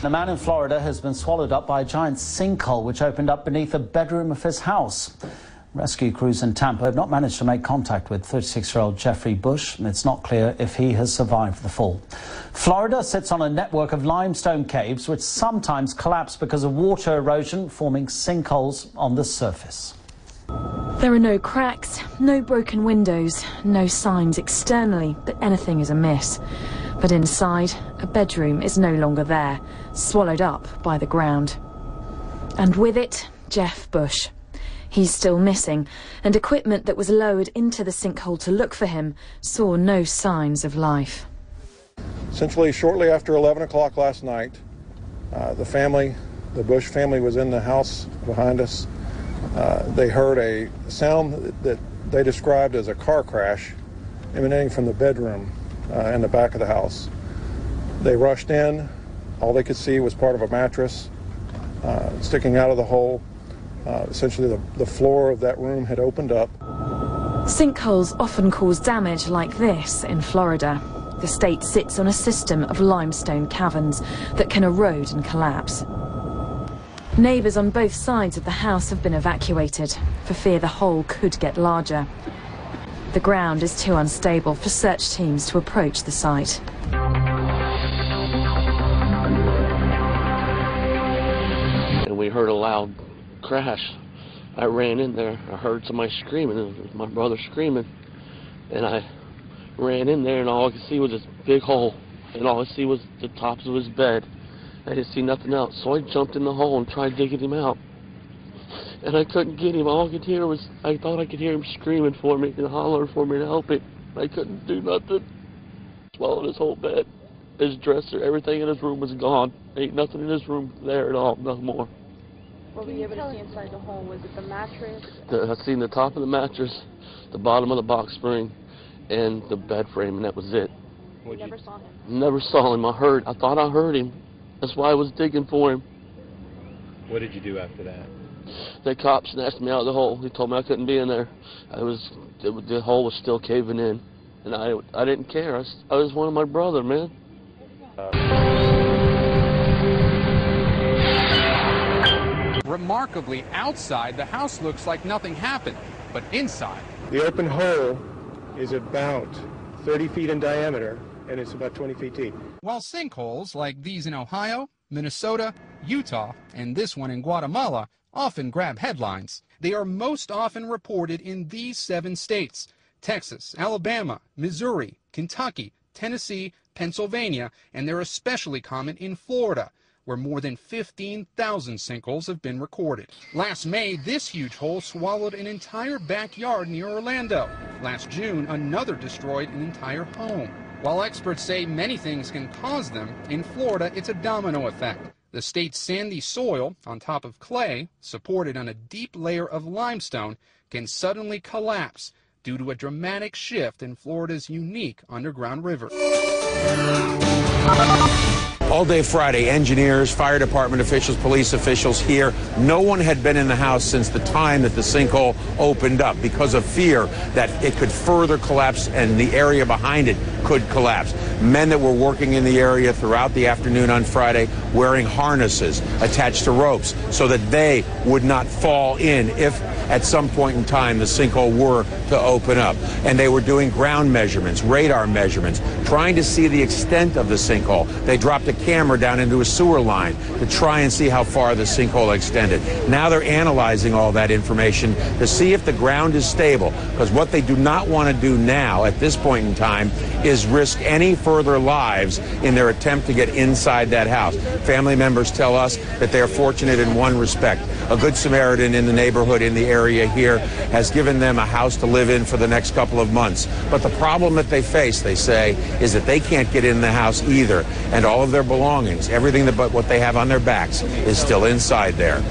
The man in Florida has been swallowed up by a giant sinkhole which opened up beneath a bedroom of his house. Rescue crews in Tampa have not managed to make contact with 36-year-old Jeffrey Bush, and it's not clear if he has survived the fall. Florida sits on a network of limestone caves which sometimes collapse because of water erosion, forming sinkholes on the surface. There are no cracks, no broken windows, no signs externally that anything is amiss. But inside, a bedroom is no longer there, swallowed up by the ground. And with it, Jeff Bush. He's still missing, and equipment that was lowered into the sinkhole to look for him saw no signs of life. Essentially, shortly after 11 o'clock last night, the Bush family was in the house behind us. They heard a sound that they described as a car crash emanating from the bedroom in the back of the house. They rushed in. All they could see was part of a mattress sticking out of the hole. Essentially, the floor of that room had opened up. Sinkholes often cause damage like this in Florida. The state sits on a system of limestone caverns that can erode and collapse. Neighbours on both sides of the house have been evacuated for fear the hole could get larger. The ground is too unstable for search teams to approach the site. And we heard a loud crash. I ran in there. I heard somebody screaming. It was my brother screaming. And I ran in there, and all I could see was this big hole. And all I could see was the tops of his bed. I didn't see nothing else. So I jumped in the hole and tried digging him out. And I couldn't get him. All I could hear was, I thought I could hear him screaming for me and hollering for me to help him. I couldn't do nothing. Swallowed his whole bed, his dresser, everything in his room was gone. Ain't nothing in his room there at all, no more. What were you able to see inside the hole? Was it the mattress? I seen the top of the mattress, the bottom of the box spring, and the bed frame, and that was it. You never saw him? Never saw him. I thought I heard him. That's why I was digging for him. What did you do after that? The cop snatched me out of the hole. He told me I couldn't be in there. The hole was still caving in, and I didn't care. I was one of my brother, man. Remarkably, outside, the house looks like nothing happened, but inside... The open hole is about 30 feet in diameter, and it's about 20 feet deep. While sinkholes like these in Ohio, Minnesota, Utah, and this one in Guatemala often grab headlines, they are most often reported in these 7 states: Texas, Alabama, Missouri, Kentucky, Tennessee, Pennsylvania, and they're especially common in Florida, where more than 15,000 sinkholes have been recorded. Last May, this huge hole swallowed an entire backyard near Orlando. Last June, another destroyed an entire home. While experts say many things can cause them, in Florida it's a domino effect. The state's sandy soil, on top of clay, supported on a deep layer of limestone, can suddenly collapse due to a dramatic shift in Florida's unique underground river. All day Friday, engineers, fire department officials, police officials here, no one had been in the house since the time that the sinkhole opened up because of fear that it could further collapse and the area behind it could collapse. Men that were working in the area throughout the afternoon on Friday wearing harnesses attached to ropes so that they would not fall in if at some point in time the sinkhole were to open up. And they were doing ground measurements, radar measurements, trying to see the extent of the sinkhole. They dropped a camera down into a sewer line to try and see how far the sinkhole extended. Now they're analyzing all that information to see if the ground is stable, because what they do not want to do now at this point in time is risk any further lives in their attempt to get inside that house. Family members tell us that they are fortunate in one respect. A Good Samaritan in the neighborhood, in the area here, has given them a house to live in for the next couple of months. But the problem that they face, they say, is that they can't get in the house either, and all of their belongings, everything but what they have on their backs, is still inside there.